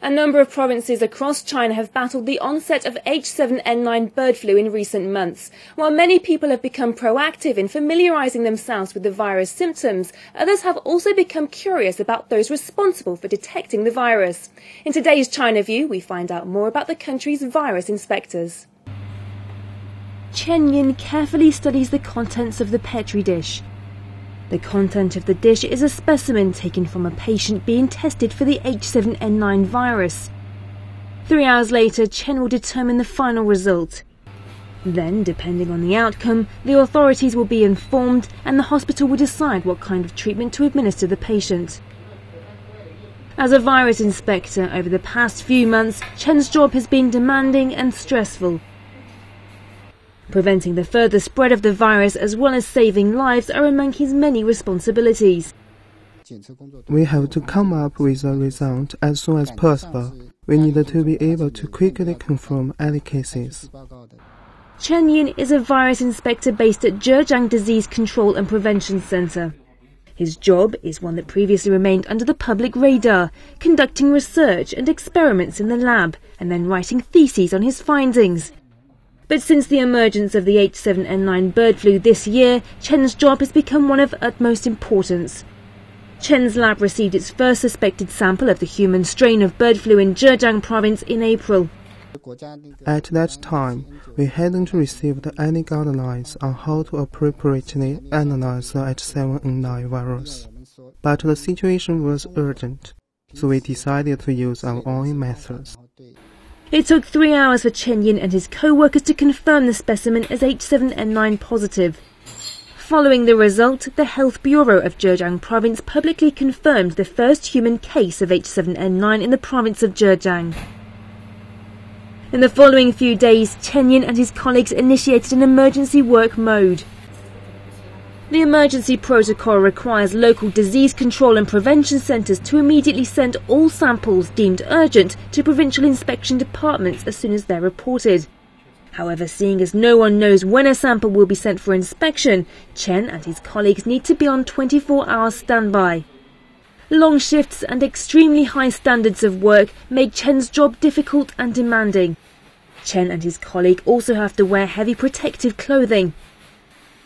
A number of provinces across China have battled the onset of H7N9 bird flu in recent months. While many people have become proactive in familiarising themselves with the virus symptoms, others have also become curious about those responsible for detecting the virus. In today's China View, we find out more about the country's virus inspectors. Chen Yin carefully studies the contents of the petri dish. The content of the dish is a specimen taken from a patient being tested for the H7N9 virus. 3 hours later, Chen will determine the final result. Then, depending on the outcome, the authorities will be informed and the hospital will decide what kind of treatment to administer the patient. As a virus inspector over the past few months, Chen's job has been demanding and stressful. Preventing the further spread of the virus as well as saving lives are among his many responsibilities. We have to come up with a result as soon as possible. We need to be able to quickly confirm any cases. Chen Yin is a virus inspector based at Zhejiang Disease Control and Prevention Center. His job is one that previously remained under the public radar, conducting research and experiments in the lab and then writing theses on his findings. But since the emergence of the H7N9 bird flu this year, Chen's job has become one of utmost importance. Chen's lab received its first suspected sample of the human strain of bird flu in Zhejiang province in April. At that time, we hadn't received any guidelines on how to appropriately analyze the H7N9 virus. But the situation was urgent, so we decided to use our own methods. It took 3 hours for Chen Yin and his co-workers to confirm the specimen as H7N9 positive. Following the result, the Health Bureau of Zhejiang province publicly confirmed the first human case of H7N9 in the province of Zhejiang. In the following few days, Chen Yin and his colleagues initiated an emergency work mode. The emergency protocol requires local disease control and prevention centres to immediately send all samples deemed urgent to provincial inspection departments as soon as they're reported. However, seeing as no one knows when a sample will be sent for inspection, Chen and his colleagues need to be on 24-hour standby. Long shifts and extremely high standards of work make Chen's job difficult and demanding. Chen and his colleague also have to wear heavy protective clothing.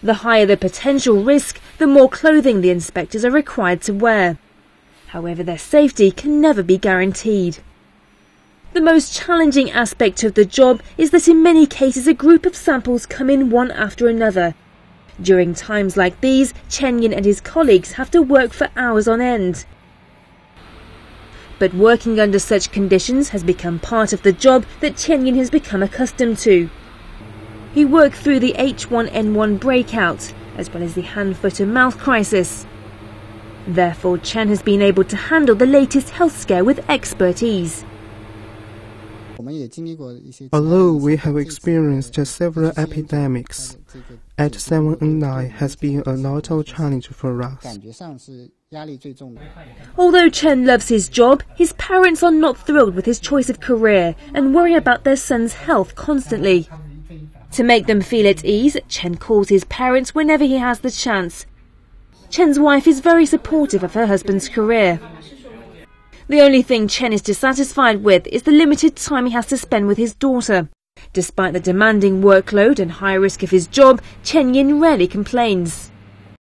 The higher the potential risk, the more clothing the inspectors are required to wear. However, their safety can never be guaranteed. The most challenging aspect of the job is that in many cases a group of samples come in one after another. During times like these, Chen Yin and his colleagues have to work for hours on end. But working under such conditions has become part of the job that Chen Yin has become accustomed to. He worked through the H1N1 breakout, as well as the hand, foot and mouth crisis. Therefore, Chen has been able to handle the latest health scare with expert ease. Although we have experienced several epidemics, H7N9 has been a lot of challenge for us. Although Chen loves his job, his parents are not thrilled with his choice of career and worry about their son's health constantly. To make them feel at ease, Chen calls his parents whenever he has the chance. Chen's wife is very supportive of her husband's career. The only thing Chen is dissatisfied with is the limited time he has to spend with his daughter. Despite the demanding workload and high risk of his job, Chen Yin rarely complains.